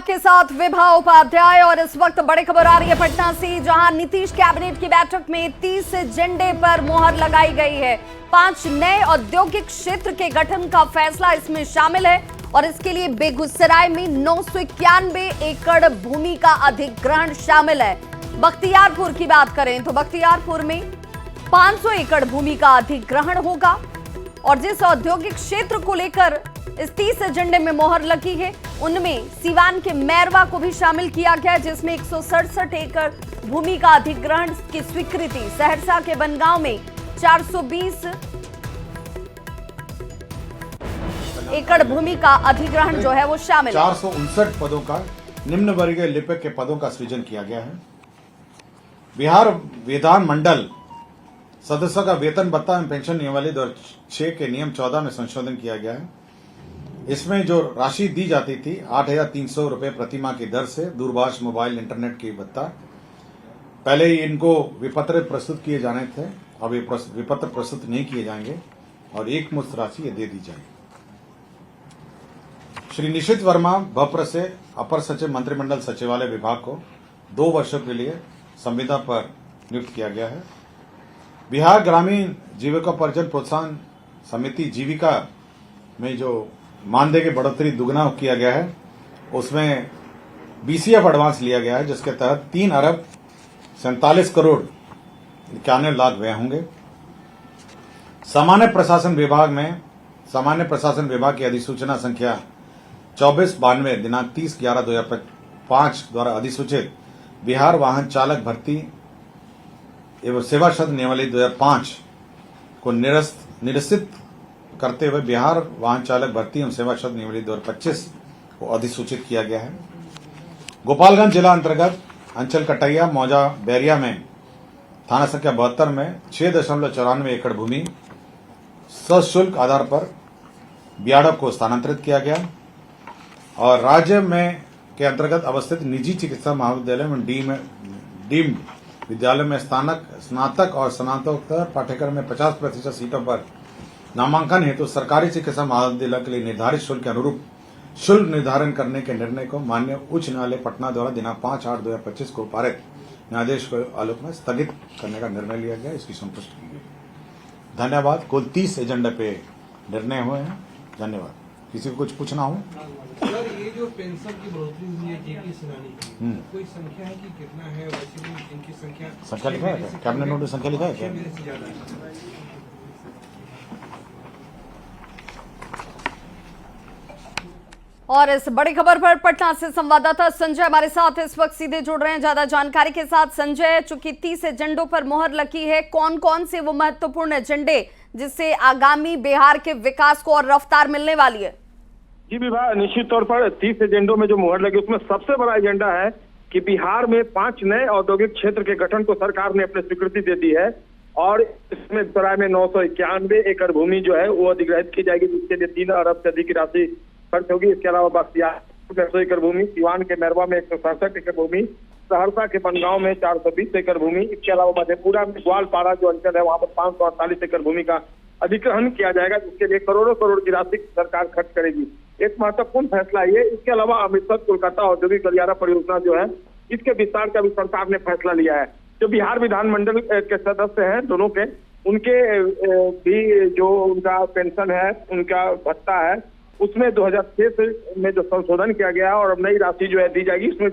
आपके साथ विभा उपाध्याय और इस वक्त बड़ी खबर आ रही है पटना से, जहां नीतीश कैबिनेट की बैठक में 30 एजेंडे पर मोहर लगाई गई है। 5 नए औद्योगिक क्षेत्र के गठन का फैसला इसमें शामिल है और इसके लिए बेगूसराय में 991 एकड़ भूमि का अधिग्रहण शामिल है। बख्तियारपुर की बात करें तो बख्तियारपुर में 500 एकड़ भूमि का अधिग्रहण होगा और जिस औद्योगिक क्षेत्र को लेकर इस 30 एजेंडे में मोहर लगी है उनमें सीवान के मैरवा को भी शामिल किया गया, जिसमें 167 एकड़ भूमि का अधिग्रहण की स्वीकृति। सहरसा के बनगांव में 420 एकड़ भूमि का अधिग्रहण जो है वो शामिल है। 459 पदों का निम्न वर्गीय लिपिक के पदों का सृजन किया गया है। बिहार विधान मंडल सदस्यों का वेतन भत्ता एवं पेंशन नियमावली 2006 के नियम 14 में संशोधन किया गया है। इसमें जो राशि दी जाती थी 8,300 रुपये प्रति माह की दर से दूरभाष मोबाइल इंटरनेट की भत्ता, पहले ही इनको विपत्र प्रस्तुत किए जाने थे, अब ये विपत्र प्रस्तुत नहीं किए जाएंगे और एक मुश्त राशि ये दे दी जाएगी। श्री निशित वर्मा भप्र से अपर सचिव मंत्रिमंडल सचिवालय विभाग को 2 वर्षों के लिए संविदा पर नियुक्त किया गया है। बिहार ग्रामीण जीविकोपार्जन प्रोत्साहन समिति जीविका में जो मानदेय की बढ़ोतरी दुगना किया गया है, उसमें बीसीएफ एडवांस लिया गया है, जिसके तहत 3 अरब 47 करोड़ 91 लाख व्यय होंगे। सामान्य प्रशासन विभाग की अधिसूचना संख्या 2492 दिनांक 30/11/2005 द्वारा अधिसूचित बिहार वाहन चालक भर्ती एवं सेवा शर्त नियमावली 2005 को निरसित करते हुए बिहार वाहन चालक भर्ती एवं सेवा शर्त नियमावली 2025 को अधिसूचित किया गया है। गोपालगंज जिला अंतर्गत अंचल कटैया मौजा बैरिया में थाना संख्या 72 में 6.94 एकड़ भूमि सशुल्क आधार पर बीआरडब्ल्यू को स्थानांतरित किया गया और राज्य में के अंतर्गत अवस्थित निजी चिकित्सा महाविद्यालय में डीम्ड विद्यालय में स्नातक और स्नातकोत्तर पाठ्यक्रम में 50% सीटों पर नामांकन हेतु सरकारी चिकित्सा महाविद्यालय के लिए निर्धारित शुल्क के अनुरूप शुल्क निर्धारण करने के निर्णय को माननीय उच्च न्यायालय पटना द्वारा दिनांक 5/8/2025 को पारित न्यायाधीश के आलोक में स्थगित करने का निर्णय लिया गया। इसकी संतुष्टि की गई। धन्यवाद। कुल 30 एजेंडे पे निर्णय हुए हैं। धन्यवाद। किसी को कुछ पूछना हो? सर, ये जो पेंशन की बढ़ोतरी हुई है जेपी सेनानी की, कोई संख्या है कि कितना है? वैसे भी इनकी संख्या लिखा है, कैबिनेट नोट में संख्या लिखा है क्या? और इस बड़ी खबर पर पटना से संवाददाता संजय हमारे साथ इस वक्त सीधे जुड़ रहे हैं ज्यादा जानकारी के साथ। संजय, चूंकि 30 एजेंडों पर मोहर लगी है, कौन कौन से वो महत्वपूर्ण एजेंडे जिससे आगामी बिहार के विकास को और रफ्तार मिलने वाली है? जी विभा, निश्चित तौर पर 30 एजेंडों में जो मोहर लगी उसमें सबसे बड़ा एजेंडा है कि बिहार में 5 नए औद्योगिक क्षेत्र के गठन को सरकार ने अपनी स्वीकृति दे दी है और इसमें बेगूसराय में 991 एकड़ भूमि जो है वो अधिग्रहित की जाएगी, जिसके लिए 3 अरब से अधिक की राशि खर्च होगी। इसके अलावा बख्तियारपुर में 100 एकड़ भूमि, सीवान के मैरवा में 167 एकड़ भूमि, सहरसा के बनगांव में 420 एकड़ भूमि, इसके अलावा मधेपुरा में ग्वालपारा जो अंचल है वहां पर 548 एकड़ भूमि का अधिग्रहण किया जाएगा, जिसके लिए करोड़ों करोड़ की राशि सरकार खर्च करेगी। एक महत्वपूर्ण फैसला ये। इसके अलावा अमृतसर कोलकाता औद्योगिक गलियारा परियोजना जो है इसके विस्तार का भी सरकार ने फैसला लिया है। जो बिहार विधानमंडल के सदस्य हैं दोनों के, उनके भी जो उनका पेंशन है, उनका भत्ता है, उसमें 2006 में जो संशोधन किया गया और अब नई राशि जो है दी जाएगी। इसमें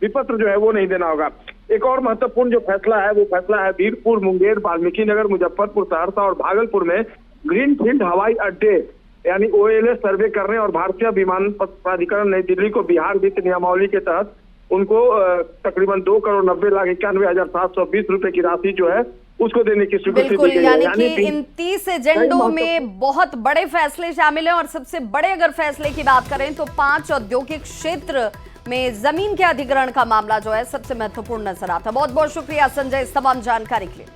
विपत्र जो है वो नहीं देना होगा। एक और महत्वपूर्ण जो फैसला है वो फैसला है वीरपुर, मुंगेर, वाल्मीकि नगर, मुजफ्फरपुर, सहरसा और भागलपुर में ग्रीन फील्ड हवाई अड्डे यानी OLS सर्वे करने और भारतीय विमान प्राधिकरण नई दिल्ली को बिहार वित्त नियमावली के तहत उनको तकरीबन 2,90,91,720 रुपए की राशि जो है उसको देने की स्वीकृति दी गई। यानी कि इन 30 एजेंडों में बहुत बड़े फैसले शामिल हैं और सबसे बड़े अगर फैसले की बात करें तो 5 औद्योगिक क्षेत्र में जमीन के अधिग्रहण का मामला जो है सबसे महत्वपूर्ण नजर आता है। बहुत बहुत शुक्रिया संजय इस तमाम जानकारी के लिए।